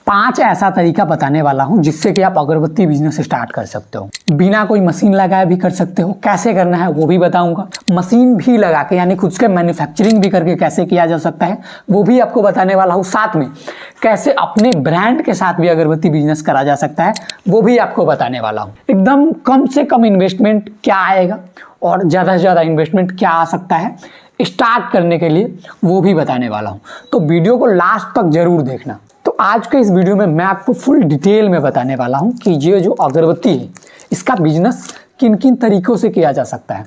5 ऐसा तरीका बताने वाला हूं जिससे कि आप अगरबत्ती बिजनेस स्टार्ट कर सकते हो। बिना कोई मशीन लगाए भी कर सकते हो। कैसे करना है वो भी बताऊंगा। मशीन भी लगा के यानी खुद के मैन्युफैक्चरिंग भी करके कैसे किया जा सकता है वो भी आपको बताने वाला हूं। साथ में कैसे अपने ब्रांड के साथ भी अगरबत्ती बिजनेस करा जा सकता है वो भी आपको बताने वाला हूं। एकदम कम से कम इन्वेस्टमेंट क्या आएगा और ज़्यादा से ज़्यादा इन्वेस्टमेंट क्या आ सकता है स्टार्ट करने के लिए वो भी बताने वाला हूँ। तो वीडियो को लास्ट तक जरूर देखना। तो आज के इस वीडियो में मैं आपको फुल डिटेल में बताने वाला हूँ कि ये जो अगरबत्ती है इसका बिजनेस किन किन तरीकों से किया जा सकता है।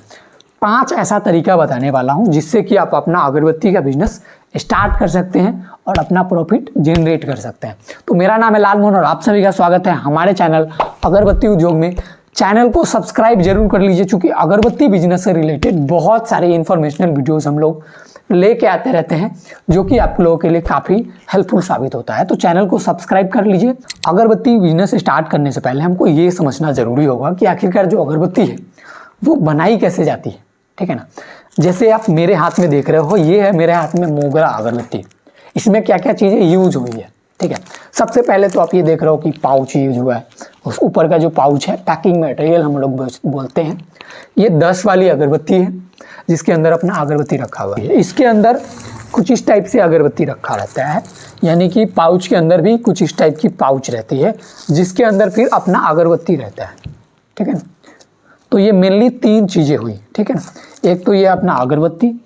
5 ऐसा तरीका बताने वाला हूँ जिससे कि आप अपना अगरबत्ती का बिजनेस स्टार्ट कर सकते हैं और अपना प्रॉफिट जनरेट कर सकते हैं। तो मेरा नाम है लाल मोहन और आप सभी का स्वागत है हमारे चैनल अगरबत्ती उद्योग में। चैनल को सब्सक्राइब जरूर कर लीजिए क्योंकि अगरबत्ती बिजनेस से रिलेटेड बहुत सारे इंफॉर्मेशनल वीडियोस हम लोग लेके आते रहते हैं जो कि आप लोगों के लिए काफ़ी हेल्पफुल साबित होता है। तो चैनल को सब्सक्राइब कर लीजिए। अगरबत्ती बिजनेस स्टार्ट करने से पहले हमको ये समझना ज़रूरी होगा कि आखिरकार जो अगरबत्ती है वो बनाई कैसे जाती है, ठीक है ना। जैसे आप मेरे हाथ में देख रहे हो, ये है मेरे हाथ में मोगरा अगरबत्ती। इसमें क्या क्या चीज़ें यूज हुई है, ठीक है। सबसे पहले तो आप ये देख रहे हो कि पाउच यूज हुआ है। उस ऊपर का जो पाउच है पैकिंग मटेरियल हम लोग बोलते हैं। ये 10 वाली अगरबत्ती है जिसके अंदर अपना अगरबत्ती रखा हुआ है। इसके अंदर कुछ इस टाइप से अगरबत्ती रखा रहता है, यानी कि पाउच के अंदर भी कुछ इस टाइप की पाउच रहती है जिसके अंदर फिर अपना अगरबत्ती रहता है, ठीक है ना। तो ये मेनली 3 चीज़ें हुई, ठीक है ना। एक तो ये अपना अगरबत्ती,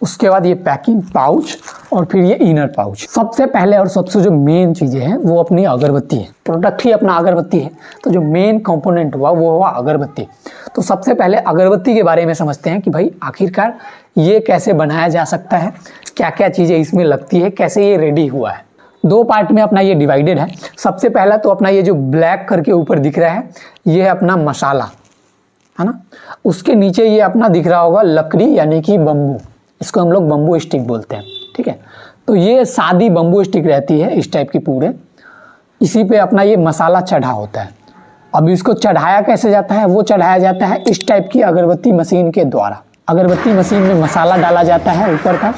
उसके बाद ये पैकिंग पाउच और फिर ये इनर पाउच। सबसे पहले और सबसे जो मेन चीज़ें हैं वो अपनी अगरबत्ती है। प्रोडक्ट ही अपना अगरबत्ती है तो जो मेन कंपोनेंट हुआ वो हुआ अगरबत्ती। तो सबसे पहले अगरबत्ती के बारे में समझते हैं कि भाई आखिरकार ये कैसे बनाया जा सकता है, क्या क्या चीज़ें इसमें लगती है, कैसे ये रेडी हुआ है। 2 पार्ट में अपना ये डिवाइडेड है। सबसे पहला तो अपना ये जो ब्लैक करके ऊपर दिख रहा है ये है अपना मसाला, है ना। उसके नीचे ये अपना दिख रहा होगा लकड़ी यानी कि बम्बू, इसको हम लोग बम्बू स्टिक बोलते हैं, ठीक है। तो ये सादी बम्बू स्टिक रहती है इस टाइप की पूरे, इसी पे अपना ये मसाला चढ़ा होता है। अब इसको चढ़ाया कैसे जाता है, वो चढ़ाया जाता है इस टाइप की अगरबत्ती मशीन के द्वारा। अगरबत्ती मशीन में मसाला डाला जाता है ऊपर का,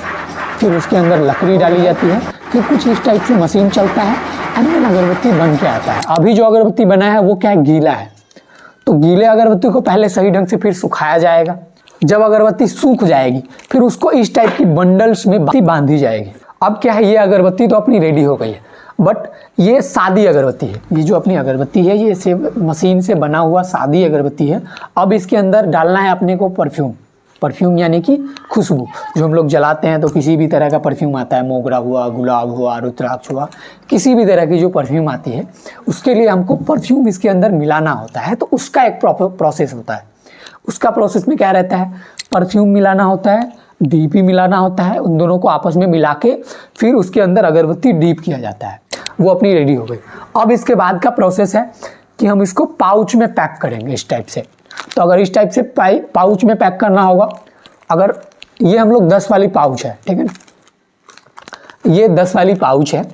फिर उसके अंदर लकड़ी डाली जाती है, फिर कुछ इस टाइप से मशीन चलता है एंड देन अगरबत्ती बन के आता है। अभी जो अगरबत्ती बना है वो क्या है, गीला है। तो गीले अगरबत्ती को पहले सही ढंग से फिर सुखाया जाएगा। जब अगरबत्ती सूख जाएगी फिर उसको इस टाइप की बंडल्स में बांधी जाएगी। अब क्या है, ये अगरबत्ती तो अपनी रेडी हो गई है, बट ये सादी अगरबत्ती है। ये जो अपनी अगरबत्ती है ये से मशीन से बना हुआ सादी अगरबत्ती है। अब इसके अंदर डालना है अपने को परफ्यूम। परफ्यूम यानी कि खुशबू, जो हम लोग जलाते हैं तो किसी भी तरह का परफ्यूम आता है, मोगरा हुआ, गुलाब हुआ, रुद्राक्ष हुआ, किसी भी तरह की जो परफ्यूम आती है उसके लिए हमको परफ्यूम इसके अंदर मिलाना होता है। तो उसका एक प्रोसेस होता है। उसका प्रोसेस में क्या रहता है, परफ्यूम मिलाना होता है, डीपी मिलाना होता है, उन दोनों को आपस में मिला के फिर उसके अंदर अगरबत्ती डीप किया जाता है। वो अपनी रेडी हो गई। अब इसके बाद का प्रोसेस है कि हम इसको पाउच में पैक करेंगे इस टाइप से। तो अगर इस टाइप से पाउच में पैक करना होगा, अगर ये हम लोग 10 वाली पाउच है, ठीक है ना, ये 10 वाली पाउच है,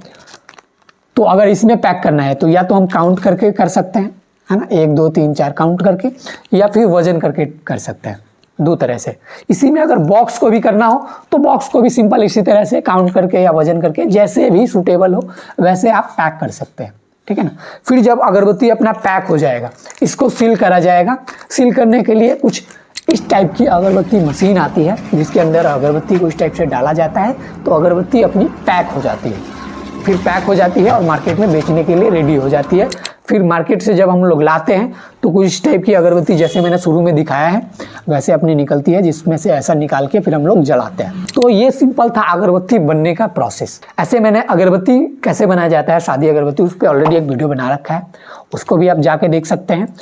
तो अगर इसमें पैक करना है तो या तो हम काउंट करके कर सकते हैं, है ना, 1 2 3 4 काउंट करके, या फिर वजन करके कर सकते हैं। 2 तरह से। इसी में अगर बॉक्स को भी करना हो तो बॉक्स को भी सिंपल इसी तरह से काउंट करके या वजन करके जैसे भी सूटेबल हो वैसे आप पैक कर सकते हैं, ठीक है ना। फिर जब अगरबत्ती अपना पैक हो जाएगा इसको सील करा जाएगा। सील करने के लिए कुछ इस टाइप की अगरबत्ती मशीन आती है जिसके अंदर अगरबत्ती को इस टाइप से डाला जाता है तो अगरबत्ती अपनी पैक हो जाती है। फिर पैक हो जाती है और मार्केट में बेचने के लिए रेडी हो जाती है। फिर मार्केट से जब हम लोग लाते हैं तो कुछ इस टाइप की अगरबत्ती जैसे मैंने शुरू में दिखाया है वैसे अपनी निकलती है, जिसमें से ऐसा निकाल के फिर हम लोग जलाते हैं। तो ये सिंपल था अगरबत्ती बनने का प्रोसेस। ऐसे मैंने अगरबत्ती कैसे बनाया जाता है, सादी अगरबत्ती, उस पर ऑलरेडी एक वीडियो बना रखा है, उसको भी आप जाके देख सकते हैं।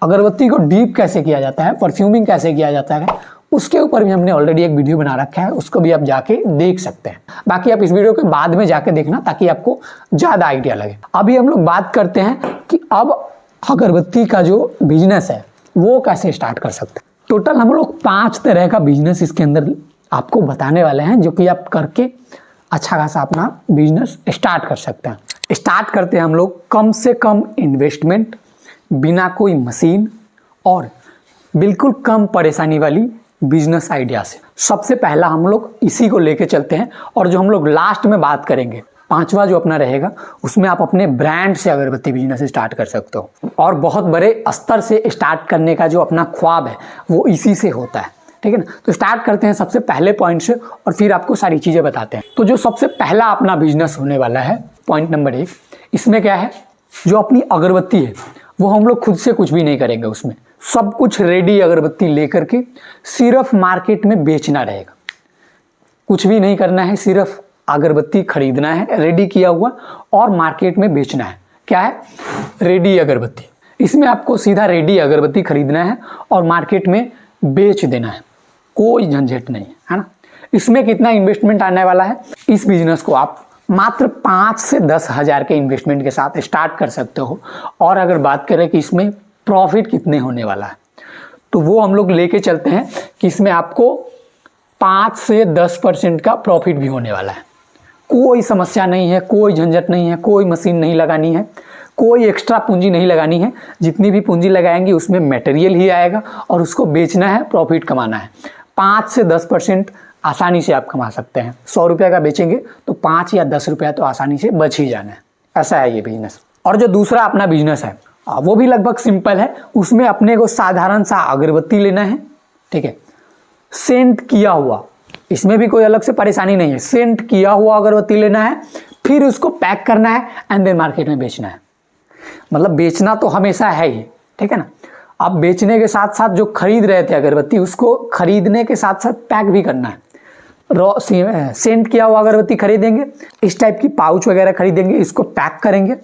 अगरबत्ती को डीप कैसे किया जाता है, परफ्यूमिंग कैसे किया जाता है, उसके ऊपर भी हमने ऑलरेडी एक वीडियो बना रखा है, उसको भी आप जाके देख सकते हैं। बाकी आप इस वीडियो के बाद में जाके देखना ताकि आपको ज़्यादा आइडिया लगे। अभी हम लोग बात करते हैं कि अब अगरबत्ती का जो बिजनेस है वो कैसे स्टार्ट कर सकते हैं। टोटल हम लोग 5 तरह का बिजनेस इसके अंदर आपको बताने वाले हैं जो कि आप करके अच्छा खासा अपना बिजनेस स्टार्ट कर सकते हैं। स्टार्ट करते हैं हम लोग कम से कम इन्वेस्टमेंट, बिना कोई मशीन और बिल्कुल कम परेशानी वाली बिजनेस आइडिया से। सबसे पहला हम लोग इसी को लेके चलते हैं और जो हम लोग लास्ट में बात करेंगे पांचवा जो अपना रहेगा उसमें आप अपने ब्रांड से अगरबत्ती बिजनेस स्टार्ट कर सकते हो, और बहुत बड़े स्तर से स्टार्ट करने का जो अपना ख्वाब है वो इसी से होता है, ठीक है ना। तो स्टार्ट करते हैं सबसे पहले पॉइंट से और फिर आपको सारी चीज़ें बताते हैं। तो जो सबसे पहला अपना बिजनेस होने वाला है, पॉइंट नंबर 1, इसमें क्या है, जो अपनी अगरबत्ती है वो हम लोग खुद से कुछ भी नहीं करेंगे, उसमें सब कुछ रेडी अगरबत्ती लेकर के सिर्फ मार्केट में बेचना रहेगा। कुछ भी नहीं करना है, सिर्फ अगरबत्ती खरीदना है रेडी किया हुआ और मार्केट में बेचना है। क्या है? रेडी अगरबत्ती। इसमें आपको सीधा रेडी अगरबत्ती खरीदना है और मार्केट में बेच देना है, कोई झंझट नहीं है ना। इसमें कितना इन्वेस्टमेंट आने वाला है, इस बिजनेस को आप मात्र 5 से 10 हज़ार के इन्वेस्टमेंट के साथ स्टार्ट कर सकते हो। और अगर बात करें कि इसमें प्रॉफिट कितने होने वाला है, तो वो हम लोग लेके चलते हैं कि इसमें आपको 5 से 10% का प्रॉफिट भी होने वाला है। कोई समस्या नहीं है, कोई झंझट नहीं है, कोई मशीन नहीं लगानी है, कोई एक्स्ट्रा पूंजी नहीं लगानी है। जितनी भी पूंजी लगाएंगे उसमें मटेरियल ही आएगा और उसको बेचना है, प्रॉफिट कमाना है। 5 से 10% आसानी से आप कमा सकते हैं। 100 रुपये का बेचेंगे तो 5 या 10 रुपया तो आसानी से बच ही जाना है। ऐसा है ये बिजनेस। और जो दूसरा अपना बिजनेस है वो भी लगभग सिंपल है। उसमें अपने को साधारण सा अगरबत्ती लेना है, ठीक है, सेंट किया हुआ, इसमें भी कोई अलग से परेशानी नहीं है। सेंट किया हुआ अगरबत्ती लेना है, फिर उसको पैक करना है एंड देन मार्केट में बेचना है। मतलब बेचना तो हमेशा है ही, ठीक है ना। अब बेचने के साथ साथ जो खरीद रहे थे अगरबत्ती, उसको खरीदने के साथ साथ पैक भी करना है। सेंट किया हुआ अगरबत्ती खरीदेंगे, इस टाइप की पाउच वगैरह खरीदेंगे, इसको पैक करेंगे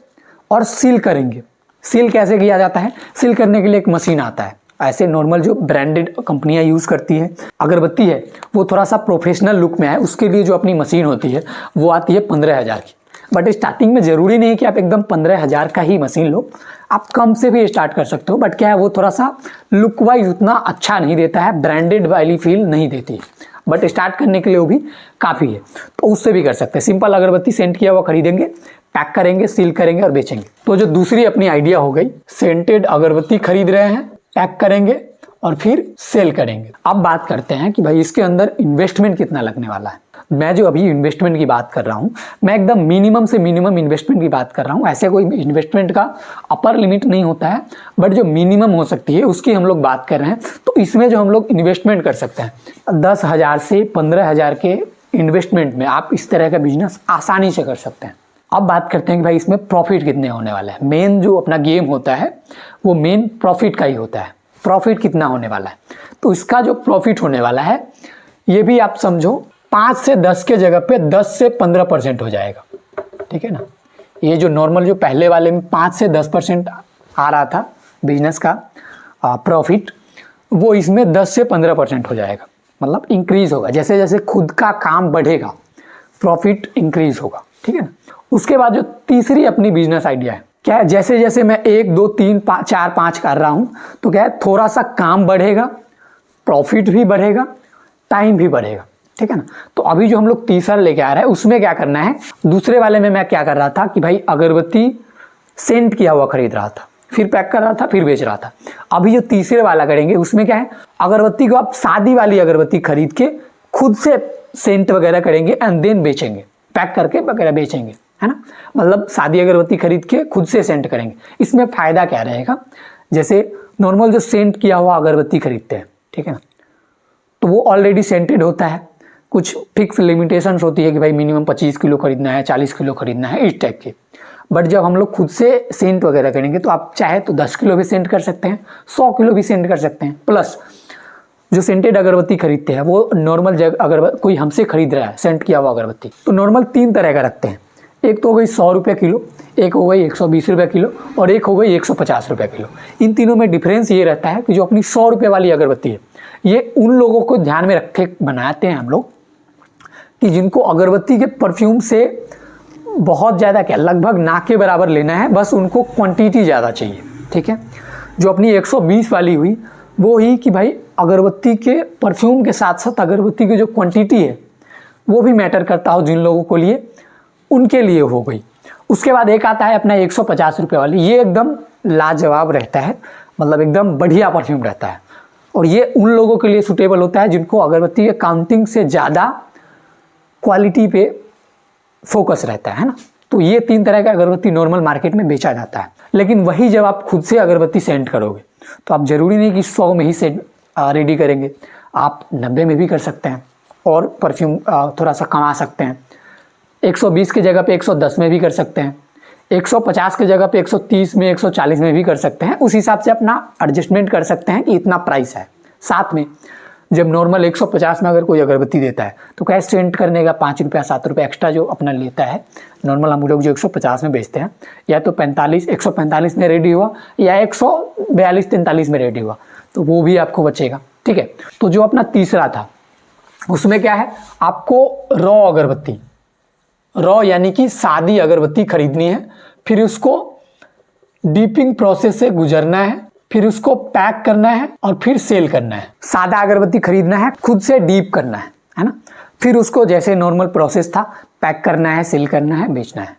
और सील करेंगे। सील कैसे किया जाता है? सील करने के लिए एक मशीन आता है। ऐसे नॉर्मल जो ब्रांडेड कंपनियां यूज़ करती है अगरबत्ती है वो थोड़ा सा प्रोफेशनल लुक में है, उसके लिए जो अपनी मशीन होती है वो आती है 15,000 की। बट स्टार्टिंग में ज़रूरी नहीं कि आप एकदम 15,000 का ही मशीन लो, आप कम से भी स्टार्ट कर सकते हो। बट क्या है, वो थोड़ा सा लुक वाइज उतना अच्छा नहीं देता है, ब्रांडेड वाली फील नहीं देती है, बट स्टार्ट करने के लिए वो भी काफ़ी है, तो उससे भी कर सकते हैं। सिंपल अगरबत्ती सेंट किया हुआ खरीदेंगे, पैक करेंगे, सील करेंगे और बेचेंगे। तो जो दूसरी अपनी आइडिया हो गई, सेंटेड अगरबत्ती खरीद रहे हैं, पैक करेंगे और फिर सेल करेंगे। अब बात करते हैं कि भाई इसके अंदर इन्वेस्टमेंट कितना लगने वाला है। मैं जो अभी इन्वेस्टमेंट की बात कर रहा हूँ, मैं एकदम मिनिमम से मिनिमम इन्वेस्टमेंट की बात कर रहा हूँ। ऐसे कोई इन्वेस्टमेंट का अपर लिमिट नहीं होता है, बट जो मिनिमम हो सकती है उसकी हम लोग बात कर रहे हैं। तो इसमें जो हम लोग इन्वेस्टमेंट कर सकते हैं 10,000 से 15,000 के इन्वेस्टमेंट में आप इस तरह का बिजनेस आसानी से कर सकते हैं। अब बात करते हैं कि भाई इसमें प्रॉफिट कितने होने वाला है। मेन जो अपना गेम होता है वो मेन प्रॉफिट का ही होता है। प्रॉफिट कितना होने वाला है, तो इसका जो प्रॉफिट होने वाला है ये भी आप समझो 5 से 10 के जगह पे 10 से 15% हो जाएगा, ठीक है ना। ये जो नॉर्मल जो पहले वाले में 5 से 10% आ रहा था बिजनेस का प्रॉफिट, वो इसमें 10 से 15% हो जाएगा। मतलब इंक्रीज होगा, जैसे जैसे खुद का काम बढ़ेगा प्रॉफिट इंक्रीज होगा, ठीक है ना। उसके बाद जो तीसरी अपनी बिजनेस आइडिया है, क्या है, जैसे जैसे मैं 1 2 3 4 5 कर रहा हूँ तो क्या है, थोड़ा सा काम बढ़ेगा, प्रॉफिट भी बढ़ेगा, टाइम भी बढ़ेगा, ठीक है ना। तो अभी जो हम लोग तीसरा लेके आ रहे हैं उसमें क्या करना है, दूसरे वाले में मैं क्या कर रहा था कि भाई अगरबत्ती सेंट किया हुआ खरीद रहा था, फिर पैक कर रहा था, फिर बेच रहा था। अभी जो तीसरे वाला करेंगे उसमें क्या है, अगरबत्ती को आप सादी वाली अगरबत्ती खरीद के खुद से सेंट वगैरह करेंगे एंड देन बेचेंगे, पैक करके वगैरह बेचेंगे, है ना। मतलब सादी अगरबत्ती खरीद के खुद से सेंट करेंगे। इसमें फ़ायदा क्या रहेगा, जैसे नॉर्मल जो सेंट किया हुआ अगरबत्ती खरीदते हैं, ठीक है ना, तो वो ऑलरेडी सेंटेड होता है, कुछ फिक्स लिमिटेशंस होती है कि भाई मिनिमम 25 किलो खरीदना है, 40 किलो खरीदना है, इस टाइप के। बट जब हम लोग खुद से सेंट वगैरह करेंगे तो आप चाहे तो 10 किलो भी सेंट कर सकते हैं, 100 किलो भी सेंट कर सकते हैं। प्लस जो सेंटेड अगरबत्ती खरीदते हैं वो नॉर्मल जब अगर कोई हमसे खरीद रहा है सेंट किया हुआ अगरबत्ती, तो नॉर्मल 3 तरह का रखते हैं। एक तो हो गई 100 रुपये किलो, एक हो गई 120 रुपये किलो और एक हो गई 150 रुपये किलो। इन तीनों में डिफरेंस ये रहता है कि जो अपनी 100 रुपये वाली अगरबत्ती है ये उन लोगों को ध्यान में रख के बनाते हैं हम लोग कि जिनको अगरबत्ती के परफ्यूम से बहुत ज़्यादा क्या, लगभग ना के बराबर लेना है, बस उनको क्वांटिटी ज़्यादा चाहिए, ठीक है। जो अपनी 120 वाली हुई वो ही कि भाई अगरबत्ती के परफ्यूम के साथ साथ अगरबत्ती की जो क्वांटिटी है वो भी मैटर करता हो जिन लोगों को लिए, उनके लिए हो गई। उसके बाद एक आता है अपना 150 रुपये वाली, ये एकदम लाजवाब रहता है, मतलब एकदम बढ़िया परफ्यूम रहता है और ये उन लोगों के लिए सूटेबल होता है जिनको अगरबत्ती के काउंटिंग से ज़्यादा क्वालिटी पे फोकस रहता है ना। तो ये 3 तरह का अगरबत्ती नॉर्मल मार्केट में बेचा जाता है। लेकिन वही जब आप खुद से अगरबत्ती सेंट करोगे तो आप ज़रूरी नहीं कि 100 में ही सेंट रेडी करेंगे, आप 90 में भी कर सकते हैं और परफ्यूम थोड़ा सा कमा सकते हैं। 120 की जगह पे 110 में भी कर सकते हैं, 150 की जगह पे 130 में 140 में भी कर सकते हैं। उस हिसाब से अपना एडजस्टमेंट कर सकते हैं कि इतना प्राइस है। साथ में जब नॉर्मल 150 में अगर कोई अगरबत्ती देता है तो कैश सेंट करने का 5 रुपया 7 रुपया एक्स्ट्रा जो अपना लेता है, नॉर्मल हम लोग जो 150 में बेचते हैं, या तो 145 में रेडी हुआ या 142-43 में रेडी हुआ, तो वो भी आपको बचेगा। ठीक है, तो जो अपना तीसरा था उसमें क्या है, आपको रॉ अगरबत्ती, रॉ यानी कि सादी अगरबत्ती खरीदनी है, फिर उसको डीपिंग प्रोसेस से गुजरना है, फिर उसको पैक करना है और फिर सेल करना है। सादा अगरबत्ती खरीदना है, खुद से डीप करना है ना, फिर उसको जैसे नॉर्मल प्रोसेस था पैक करना है, सेल करना है, बेचना है।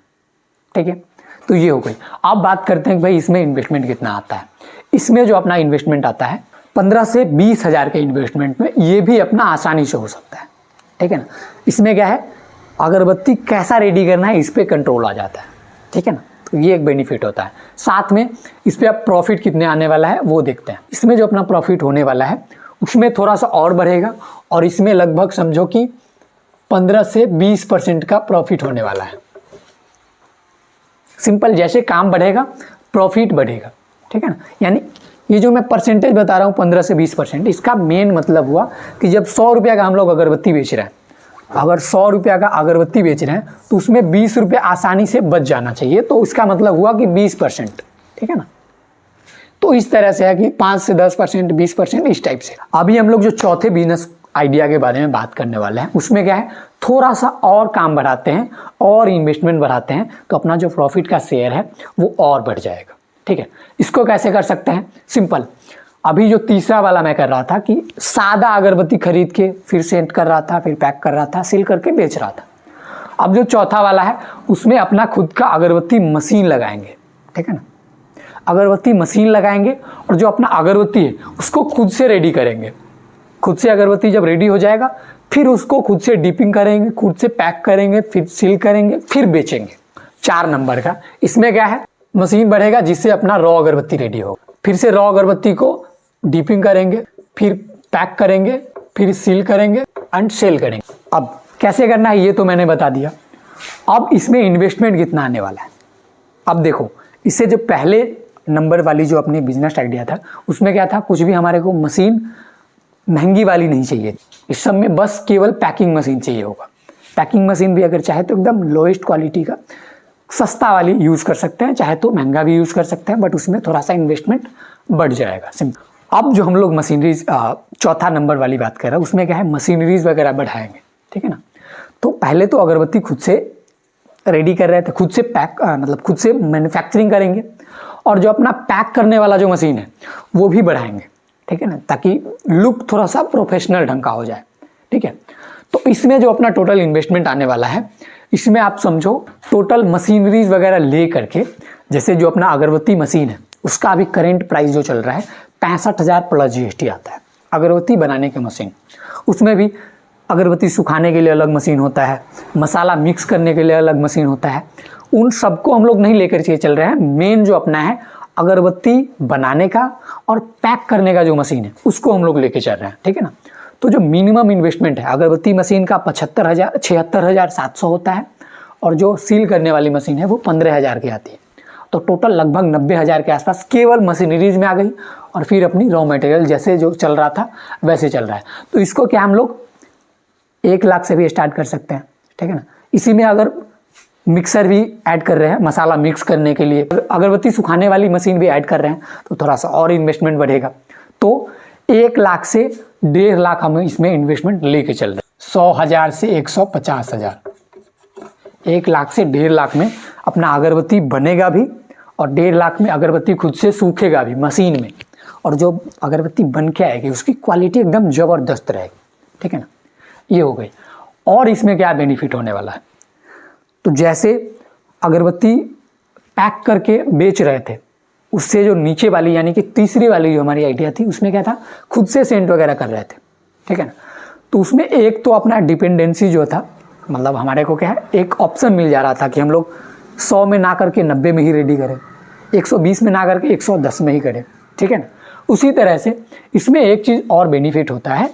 ठीक है, तो ये हो गई। अब बात करते हैं कि भाई इसमें इन्वेस्टमेंट कितना आता है। इसमें जो अपना इन्वेस्टमेंट आता है 15 से 20 हज़ार के इन्वेस्टमेंट में ये भी अपना आसानी से हो सकता है। ठीक है ना, इसमें क्या है, अगरबत्ती कैसा रेडी करना है इस पर कंट्रोल आ जाता है। ठीक है ना, तो ये एक बेनिफिट होता है। साथ में इस पर आप प्रॉफिट कितने आने वाला है वो देखते हैं। इसमें जो अपना प्रॉफिट होने वाला है उसमें थोड़ा सा और बढ़ेगा, और इसमें लगभग समझो कि 15 से 20% का प्रॉफिट होने वाला है। सिंपल, जैसे काम बढ़ेगा प्रॉफिट बढ़ेगा। ठीक है ना, यानी ये जो मैं परसेंटेज बता रहा हूँ 15 से 20%, इसका मेन मतलब हुआ कि जब 100 रुपये का हम लोग अगरबत्ती बेच रहे हैं, अगर 100 रुपया का अगरबत्ती बेच रहे हैं तो उसमें 20 रुपये आसानी से बच जाना चाहिए, तो इसका मतलब हुआ कि 20%। ठीक है ना, तो इस तरह से है कि 5 से 10%, 20%, इस टाइप से। अभी हम लोग जो चौथे बिजनेस आइडिया के बारे में बात करने वाले हैं उसमें क्या है, थोड़ा सा और काम बढ़ाते हैं और इन्वेस्टमेंट बढ़ाते हैं तो अपना जो प्रॉफिट का शेयर है वो और बढ़ जाएगा। ठीक है, इसको कैसे कर सकते हैं, सिंपल। अभी जो तीसरा वाला मैं कर रहा था कि सादा अगरबत्ती खरीद के फिर सेंट कर रहा था, फिर पैक कर रहा था, सील करके बेच रहा था। अब जो चौथा वाला है उसमें अपना खुद का अगरबत्ती मशीन लगाएंगे। ठीक है ना, अगरबत्ती मशीन लगाएंगे और जो अपना अगरबत्ती है उसको खुद से रेडी करेंगे। खुद से अगरबत्ती जब रेडी हो जाएगा फिर उसको खुद से डीपिंग करेंगे, खुद से पैक करेंगे, फिर सील करेंगे, फिर बेचेंगे। 4 नंबर का इसमें क्या है, मशीन बढ़ेगा जिससे अपना रॉ अगरबत्ती रेडी होगा, फिर से रॉ अगरबत्ती को डीपिंग करेंगे, फिर पैक करेंगे, फिर सील करेंगे एंड सेल करेंगे। अब कैसे करना है ये तो मैंने बता दिया। अब इसमें इन्वेस्टमेंट कितना आने वाला है, अब देखो। इससे जो पहले नंबर वाली जो अपनी बिजनेस आइडिया था उसमें क्या था, कुछ भी हमारे को मशीन महंगी वाली नहीं चाहिए, इस सब में बस केवल पैकिंग मशीन चाहिए होगा। पैकिंग मशीन भी अगर चाहे तो एकदम लोएस्ट क्वालिटी का सस्ता वाली यूज़ कर सकते हैं, चाहे तो महंगा भी यूज़ कर सकते हैं, बट उसमें थोड़ा सा इन्वेस्टमेंट बढ़ जाएगा। सिंपल। अब जो हम लोग मशीनरीज चौथा नंबर वाली बात कर रहे हैं उसमें क्या है, मशीनरीज वगैरह बढ़ाएंगे। ठीक है ना, तो पहले तो अगरबत्ती खुद से रेडी कर रहे थे, खुद से पैक मतलब खुद से मैन्युफैक्चरिंग करेंगे, और जो अपना पैक करने वाला जो मशीन है वो भी बढ़ाएंगे। ठीक है ना, ताकि लुक थोड़ा सा प्रोफेशनल ढंग का हो जाए। ठीक है, तो इसमें जो अपना टोटल इन्वेस्टमेंट आने वाला है इसमें आप समझो टोटल मशीनरीज वगैरह ले करके, जैसे जो अपना अगरबत्ती मशीन है उसका अभी करेंट प्राइस जो चल रहा है 65,000 प्लस GST आता है। अगरबत्ती बनाने की मशीन, उसमें भी अगरबत्ती सुखाने के लिए अलग मशीन होता है, मसाला मिक्स करने के लिए अलग मशीन होता है, उन सबको हम लोग नहीं लेकर के चल रहे हैं। मेन जो अपना है अगरबत्ती बनाने का और पैक करने का जो मशीन है उसको हम लोग लेके चल रहे हैं। ठीक है ना, तो जो मिनिमम इन्वेस्टमेंट है अगरबत्ती मशीन का 76,700 होता है, और जो सील करने वाली मशीन है वो 15,000 की आती है। तो टोटल लगभग 90,000 के आसपास केवल मशीनरीज में आ गई, और फिर अपनी रॉ मटेरियल जैसे जो चल रहा था वैसे चल रहा है। तो इसको क्या हम लोग 1 लाख से भी स्टार्ट कर सकते हैं। ठीक है ना, इसी में अगर मिक्सर भी ऐड कर रहे हैं मसाला मिक्स करने के लिए, अगरबत्ती सुखाने वाली मशीन भी ऐड कर रहे हैं तो थोड़ा सा और इन्वेस्टमेंट बढ़ेगा। तो 1 लाख से 1.5 लाख हम इसमें इन्वेस्टमेंट लेके चल रहे हैं। 100,000 से 150,000, 1 लाख से 1.5 लाख में अपना अगरबत्ती बनेगा भी, और 1.5 लाख में अगरबत्ती खुद से सूखेगा भी मशीन में, और जो अगरबत्ती बन के आएगी उसकी क्वालिटी एकदम ज़बरदस्त रहेगी। ठीक है ना, ये हो गई। और इसमें क्या बेनिफिट होने वाला है, तो जैसे अगरबत्ती पैक करके बेच रहे थे उससे जो नीचे वाली यानी कि तीसरी वाली जो हमारी आइडिया थी उसमें क्या था, खुद से सेंट वगैरह कर रहे थे। ठीक है ना, तो उसमें एक तो अपना डिपेंडेंसी जो था मतलब हमारे को क्या है, एक ऑप्शन मिल जा रहा था कि हम लोग 100 में ना करके 90 में ही रेडी करें, 120 में ना करके 110 में ही करें, ठीक है ना। उसी तरह से इसमें एक चीज़ और बेनिफिट होता है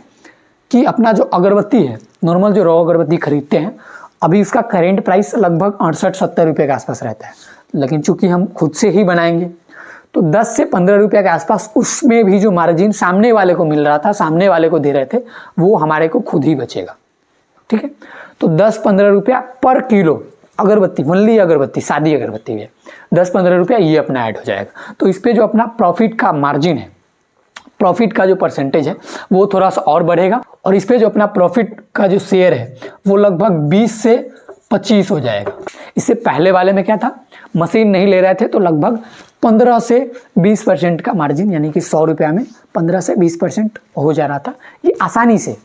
कि अपना जो अगरबत्ती है, नॉर्मल जो रॉ अगरबत्ती खरीदते हैं, अभी इसका करेंट प्राइस लगभग 68-70 रुपये के आसपास रहता है, लेकिन चूंकि हम खुद से ही बनाएंगे तो 10 से 15 रुपये के आसपास, उसमें भी जो मार्जिन सामने वाले को मिल रहा था, सामने वाले को दे रहे थे, वो हमारे को खुद ही बचेगा, ठीक है। तो 10-15 रुपया पर किलो अगरबत्ती, ओनली अगरबत्ती, सादी अगरबत्ती है, 10-15 रुपया ये अपना ऐड हो जाएगा। तो इस पर जो अपना प्रॉफिट का मार्जिन है, प्रॉफिट का जो परसेंटेज है वो थोड़ा सा और बढ़ेगा, और इस पे जो अपना प्रॉफिट का जो शेयर है वो लगभग 20 से 25 हो जाएगा। इससे पहले वाले में क्या था, मशीन नहीं ले रहे थे तो लगभग 15 से 20% का मार्जिन, यानी कि 100 रुपया में 15 से 20% हो जा रहा था। ये आसानी से,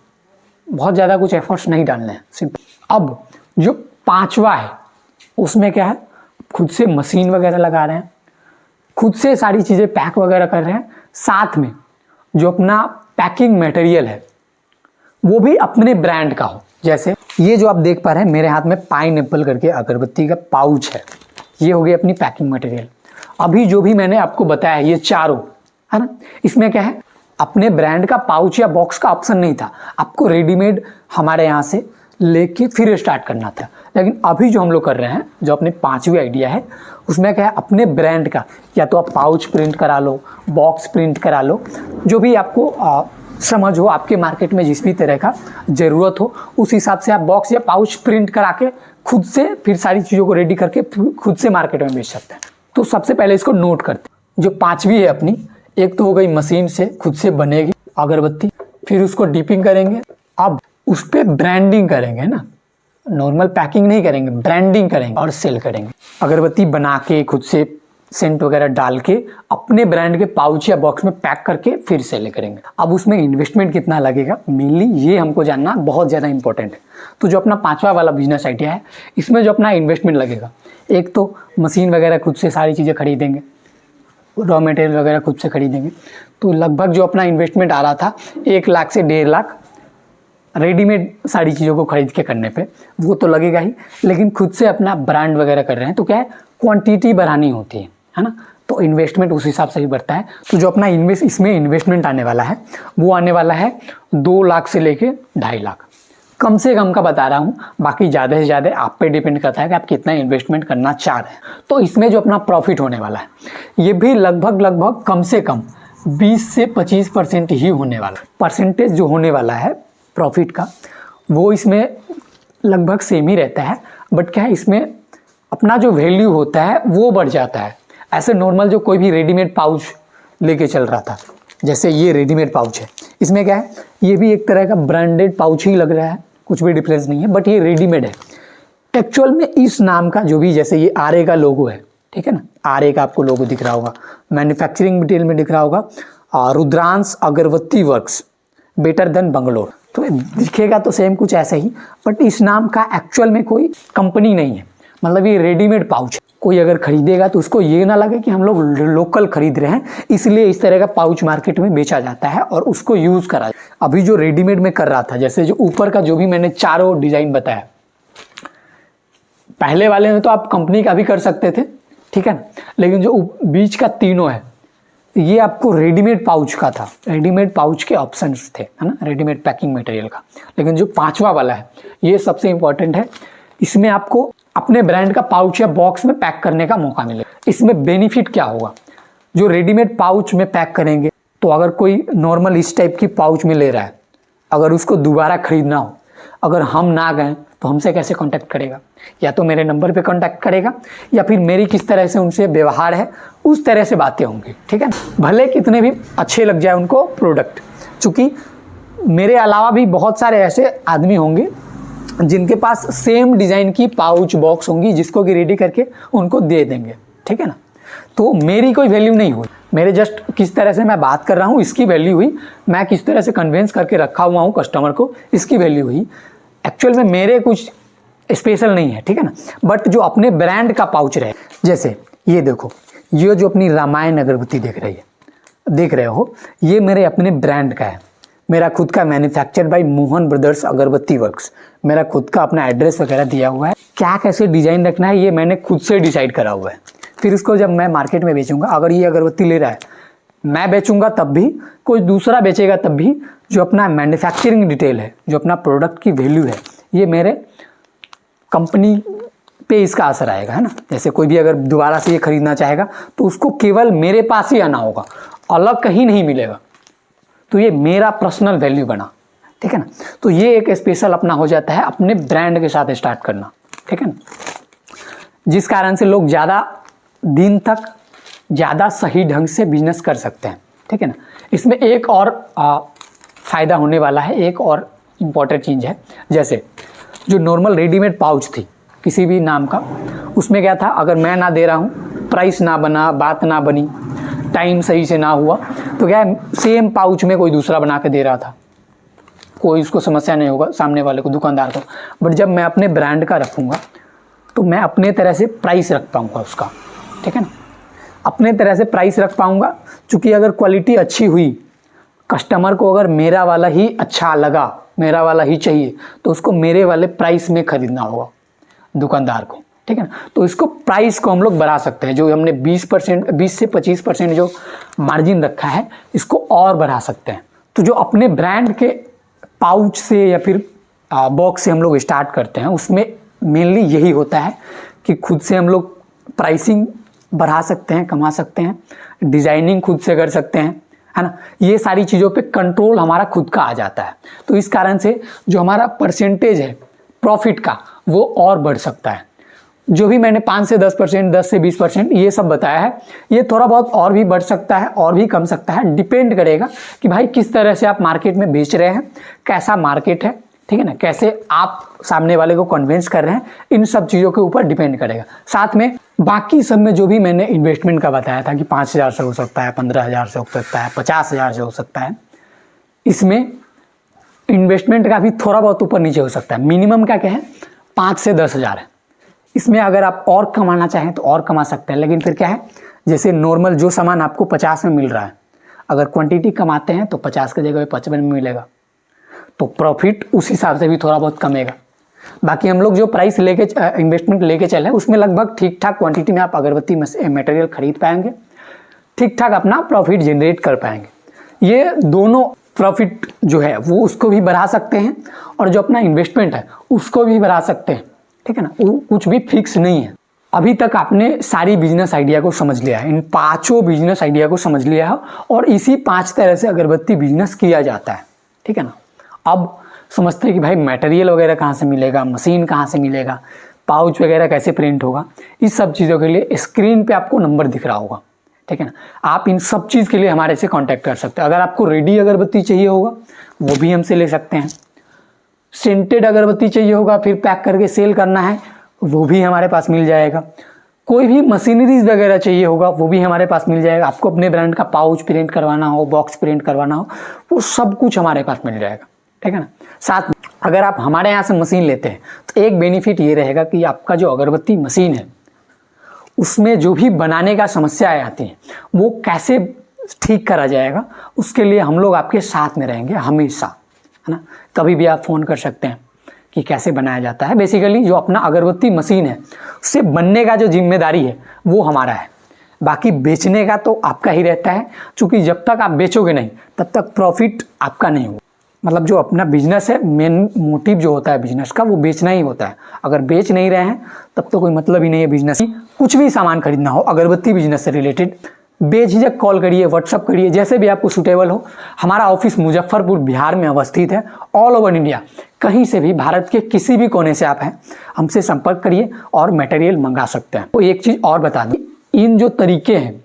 बहुत ज़्यादा कुछ एफर्ट्स नहीं डालने हैं, सिंपल। अब जो पांचवा है उसमें क्या है, खुद से मशीन वगैरह लगा रहे हैं, खुद से सारी चीज़ें पैक वगैरह कर रहे हैं, साथ में जो अपना पैकिंग मटेरियल है वो भी अपने ब्रांड का हो। जैसे ये जो आप देख पा रहे हैं मेरे हाथ में पाइनएप्पल करके अगरबत्ती का पाउच है, ये हो गई अपनी पैकिंग मटेरियल। अभी जो भी मैंने आपको बताया ये चारों है ना, इसमें क्या है, अपने ब्रांड का पाउच या बॉक्स का ऑप्शन नहीं था, आपको रेडीमेड हमारे यहाँ से लेके फिर स्टार्ट करना था। लेकिन अभी जो हम लोग कर रहे हैं, जो अपने पांचवी आइडिया है, उसमें क्या है, अपने ब्रांड का या तो आप पाउच प्रिंट करा लो, बॉक्स प्रिंट करा लो, जो भी आपको समझ हो, आपके मार्केट में जिस भी तरह का ज़रूरत हो उस हिसाब से आप बॉक्स या पाउच प्रिंट करा के खुद से फिर सारी चीज़ों को रेडी करके खुद से मार्केट में बेच सकते हैं। तो सबसे पहले इसको नोट करते हैं। जो पांचवी है अपनी, एक तो हो गई मशीन से खुद से बनेगी अगरबत्ती, फिर उसको डीपिंग करेंगे, अब उस पर ब्रांडिंग करेंगे ना, नॉर्मल पैकिंग नहीं करेंगे, ब्रांडिंग करेंगे और सेल करेंगे। अगरबत्ती बना के खुद से सेंट वगैरह डाल के अपने ब्रांड के पाउच या बॉक्स में पैक करके फिर सेल करेंगे। अब उसमें इन्वेस्टमेंट कितना लगेगा, मेनली ये हमको जानना बहुत ज़्यादा इंपॉर्टेंट है। तो जो अपना पांचवा वाला बिजनेस आइडिया है, इसमें जो अपना इन्वेस्टमेंट लगेगा, एक तो मशीन वगैरह खुद से सारी चीज़ें खरीदेंगे, रॉ मटेरियल वगैरह खुद से खरीदेंगे, तो लगभग जो अपना इन्वेस्टमेंट आ रहा था 1 लाख से 1.5 लाख रेडीमेड सारी चीज़ों को खरीद के करने पे, वो तो लगेगा ही। लेकिन खुद से अपना ब्रांड वगैरह कर रहे हैं तो क्या है, क्वांटिटी बढ़ानी होती है ना, तो इन्वेस्टमेंट उस हिसाब से ही बढ़ता है। तो जो अपना इसमें इन्वेस्टमेंट आने वाला है वो आने वाला है 2 लाख से लेके 2.5 लाख, कम से कम का बता रहा हूँ, बाकी ज़्यादा से ज़्यादा आप पे डिपेंड करता है कि आप कितना इन्वेस्टमेंट करना चाह रहे हैं। तो इसमें जो अपना प्रॉफिट होने वाला है ये भी लगभग कम से कम 20 से 25% ही होने वाला। परसेंटेज जो होने वाला है प्रॉफिट का वो इसमें लगभग सेम ही रहता है, बट क्या है, इसमें अपना जो वैल्यू होता है वो बढ़ जाता है। ऐसे नॉर्मल जो कोई भी रेडीमेड पाउच लेके चल रहा था, जैसे ये रेडीमेड पाउच है, इसमें क्या है, ये भी एक तरह का ब्रांडेड पाउच ही लग रहा है, कुछ भी डिफरेंस नहीं है, बट ये रेडीमेड है। एक्चुअल में इस नाम का जो भी, जैसे ये आरए का लोगो है, ठीक है ना, आरए का आपको लोगो दिख रहा होगा, मैन्युफैक्चरिंग डिटेल में दिख रहा होगा रुद्रांश अगरबत्ती वर्क्स बेटर देन बंगलोर, तो दिखेगा तो सेम कुछ ऐसे ही, बट इस नाम का एक्चुअल में कोई कंपनी नहीं है। मतलब ये रेडीमेड पाउच, कोई अगर खरीदेगा तो उसको ये ना लगे कि हम लोग लोकल खरीद रहे हैं, इसलिए इस तरह का पाउच मार्केट में बेचा जाता है और उसको यूज़ करा। अभी जो रेडीमेड में कर रहा था, जैसे जो ऊपर का जो भी मैंने चारों डिज़ाइन बताया, पहले वाले में तो आप कंपनी का भी कर सकते थे, ठीक है ना, लेकिन जो बीच का तीनों है ये आपको रेडीमेड पाउच का था, रेडीमेड पाउच के ऑप्शंस थे, है ना, रेडीमेड पैकिंग मटेरियल का। लेकिन जो पांचवा वाला है ये सबसे इंपॉर्टेंट है, इसमें आपको अपने ब्रांड का पाउच या बॉक्स में पैक करने का मौका मिलेगा। इसमें बेनिफिट क्या होगा, जो रेडीमेड पाउच में पैक करेंगे तो अगर कोई नॉर्मल इस टाइप की पाउच में ले रहा है, अगर उसको दोबारा खरीदना हो, अगर हम ना गए तो हमसे कैसे कांटेक्ट करेगा, या तो मेरे नंबर पे कांटेक्ट करेगा या फिर मेरी किस तरह से उनसे व्यवहार है उस तरह से बातें होंगी, ठीक है। भले कितने भी अच्छे लग जाए उनको प्रोडक्ट, चूँकि मेरे अलावा भी बहुत सारे ऐसे आदमी होंगे जिनके पास सेम डिज़ाइन की पाउच बॉक्स होंगी जिसको कि रेडी करके उनको दे देंगे, ठीक है ना। तो मेरी कोई वैल्यू नहीं हुई, मेरे जस्ट किस तरह से मैं बात कर रहा हूँ इसकी वैल्यू हुई, मैं किस तरह से कन्विंस करके रखा हुआ हूँ कस्टमर को इसकी वैल्यू हुई। एक्चुअल में मेरे कुछ स्पेशल नहीं है, ठीक है ना, बट जो अपने ब्रांड का पाउच रहे, जैसे ये देखो, ये जो अपनी रामायण अगरबत्ती देख रहे हो, ये मेरे अपने ब्रांड का है, मेरा खुद का मैन्युफैक्चर बाय मोहन ब्रदर्स अगरबत्ती वर्क्स, मेरा खुद का अपना एड्रेस वगैरह दिया हुआ है। क्या कैसे डिज़ाइन रखना है ये मैंने खुद से डिसाइड करा हुआ है। फिर इसको जब मैं मार्केट में बेचूंगा, अगर ये अगरबत्ती ले रहा है, मैं बेचूंगा तब भी, कोई दूसरा बेचेगा तब भी, जो अपना मैन्युफैक्चरिंग डिटेल है, जो अपना प्रोडक्ट की वैल्यू है, ये मेरे कंपनी पे इसका असर आएगा, है ना। जैसे कोई भी अगर दोबारा से ये खरीदना चाहेगा तो उसको केवल मेरे पास ही आना होगा, अलग कहीं नहीं मिलेगा। तो ये मेरा पर्सनल वैल्यू बना, ठीक है ना। तो ये एक स्पेशल अपना हो जाता है अपने ब्रांड के साथ स्टार्ट करना, ठीक है ना, जिस कारण से लोग ज़्यादा दिन तक ज़्यादा सही ढंग से बिजनेस कर सकते हैं, ठीक है ना। इसमें एक और फ़ायदा होने वाला है, एक और इम्पॉर्टेंट चीज़ है। जैसे जो नॉर्मल रेडीमेड पाउच थी किसी भी नाम का, उसमें क्या था, अगर मैं ना दे रहा हूँ, प्राइस ना बना, बात ना बनी, टाइम सही से ना हुआ, तो क्या है, सेम पाउच में कोई दूसरा बना के दे रहा था, कोई उसको समस्या नहीं होगा सामने वाले को, दुकानदार को। बट जब मैं अपने ब्रांड का रखूँगा तो मैं अपने तरह से प्राइस रख पाऊँगा उसका, ठीक है ना, अपने तरह से प्राइस रख पाऊँगा। चूँकि अगर क्वालिटी अच्छी हुई, कस्टमर को अगर मेरा वाला ही अच्छा लगा, मेरा वाला ही चाहिए, तो उसको मेरे वाले प्राइस में ख़रीदना होगा दुकानदार को, ठीक है ना। तो इसको प्राइस को हम लोग बढ़ा सकते हैं, जो हमने 20% से 25% जो मार्जिन रखा है, इसको और बढ़ा सकते हैं। तो जो अपने ब्रांड के पाउच से या फिर बॉक्स से हम लोग स्टार्ट करते हैं, उसमें मेनली यही होता है कि खुद से हम लोग प्राइसिंग बढ़ा सकते हैं, कमा सकते हैं, डिज़ाइनिंग खुद से कर सकते हैं, है ना। ये सारी चीज़ों पे कंट्रोल हमारा खुद का आ जाता है। तो इस कारण से जो हमारा परसेंटेज है प्रॉफिट का, वो और बढ़ सकता है। जो भी मैंने 5 से 10%, 10 से 20% ये सब बताया है, ये थोड़ा बहुत और भी बढ़ सकता है और भी कम सकता है, डिपेंड करेगा कि भाई किस तरह से आप मार्केट में बेच रहे हैं, कैसा मार्केट है, ठीक है ना, कैसे आप सामने वाले को कन्विंस कर रहे हैं, इन सब चीज़ों के ऊपर डिपेंड करेगा। साथ में बाकी सब में जो भी मैंने इन्वेस्टमेंट का बताया था कि 5,000 से हो सकता है, 15,000 से हो सकता है, 50,000 से हो सकता है, इसमें इन्वेस्टमेंट का भी थोड़ा बहुत ऊपर नीचे हो सकता है। मिनिमम क्या है, 5 से 10,000 है। इसमें अगर आप और कमाना चाहें तो और कमा सकते हैं, लेकिन फिर क्या है, जैसे नॉर्मल जो सामान आपको 50 में मिल रहा है, अगर क्वांटिटी कमाते हैं तो 50 की जगह 55 में मिलेगा, तो प्रॉफिट उस हिसाब से भी थोड़ा बहुत कमेगा। बाकी हम लोग जो प्राइस लेके इन्वेस्टमेंट लेके चले, उसमें लगभग ठीक ठाक क्वांटिटी में आप अगरबत्ती मटेरियल खरीद पाएंगे, ठीक ठाक अपना प्रॉफिट जनरेट कर पाएंगे। ये दोनों प्रॉफिट जो है वो उसको भी बढ़ा सकते हैं, और जो अपना इन्वेस्टमेंट है उसको भी बढ़ा सकते हैं, ठीक है ना। वो कुछ भी फिक्स नहीं है। अभी तक आपने सारी बिजनेस आइडिया को समझ लिया है, इन 5 बिजनेस आइडिया को समझ लिया है, और इसी 5 तरह से अगरबत्ती बिजनेस किया जाता है, ठीक है ना। अब समझते हैं कि भाई मटेरियल वगैरह कहाँ से मिलेगा, मशीन कहाँ से मिलेगा, पाउच वगैरह कैसे प्रिंट होगा। इस सब चीज़ों के लिए स्क्रीन पे आपको नंबर दिख रहा होगा, ठीक है ना। आप इन सब चीज़ के लिए हमारे से कांटेक्ट कर सकते हैं। अगर आपको रेडी अगरबत्ती चाहिए होगा वो भी हमसे ले सकते हैं, सेंटेड अगरबत्ती चाहिए होगा फिर पैक करके सेल करना है वो भी हमारे पास मिल जाएगा, कोई भी मशीनरीज वगैरह चाहिए होगा वो भी हमारे पास मिल जाएगा। आपको अपने ब्रांड का पाउच प्रिंट करवाना हो, बॉक्स प्रिंट करवाना हो, वो सब कुछ हमारे पास मिल जाएगा, ठीक है ना। साथ में अगर आप हमारे यहाँ से मशीन लेते हैं तो एक बेनिफिट ये रहेगा कि आपका जो अगरबत्ती मशीन है उसमें जो भी बनाने का समस्याएं आती हैं वो कैसे ठीक करा जाएगा, उसके लिए हम लोग आपके साथ में रहेंगे हमेशा, है ना। कभी भी आप फ़ोन कर सकते हैं कि कैसे बनाया जाता है। बेसिकली जो अपना अगरबत्ती मशीन है उससे बनने का जो जिम्मेदारी है वो हमारा है, बाकी बेचने का तो आपका ही रहता है। क्योंकि जब तक आप बेचोगे नहीं तब तक प्रॉफिट आपका नहीं होगा। मतलब जो अपना बिजनेस है, मेन मोटिव जो होता है बिजनेस का वो बेचना ही होता है। अगर बेच नहीं रहे हैं तब तो कोई मतलब ही नहीं है बिजनेस। कुछ भी सामान खरीदना हो अगरबत्ती बिजनेस से रिलेटेड, बेझिझक कॉल करिए, व्हाट्सअप करिए, जैसे भी आपको सूटेबल हो। हमारा ऑफिस मुजफ्फरपुर बिहार में अवस्थित है। ऑल ओवर इंडिया कहीं से भी, भारत के किसी भी कोने से आप हैं, हमसे संपर्क करिए और मटेरियल मंगा सकते हैं। तो एक चीज़ और बता दी, इन जो तरीके हैं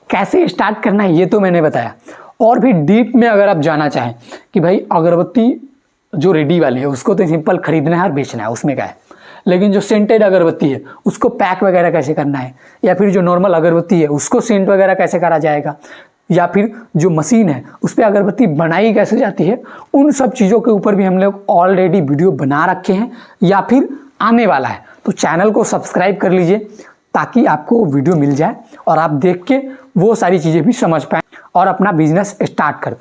कैसे स्टार्ट करना है ये तो मैंने बताया, और भी डीप में अगर आप जाना चाहें कि भाई अगरबत्ती जो रेडी वाली है उसको तो सिंपल खरीदना है और बेचना है, उसमें क्या है, लेकिन जो सेंटेड अगरबत्ती है उसको पैक वगैरह कैसे करना है, या फिर जो नॉर्मल अगरबत्ती है उसको सेंट वगैरह कैसे करा जाएगा, या फिर जो मशीन है उस पर अगरबत्ती बनाई कैसे जाती है, उन सब चीज़ों के ऊपर भी हम लोग ऑलरेडी वीडियो बना रखे हैं या फिर आने वाला है। तो चैनल को सब्सक्राइब कर लीजिए ताकि आपको वीडियो मिल जाए और आप देख के वो सारी चीज़ें भी समझ पाएँ और अपना बिजनेस स्टार्ट कर पाएँ।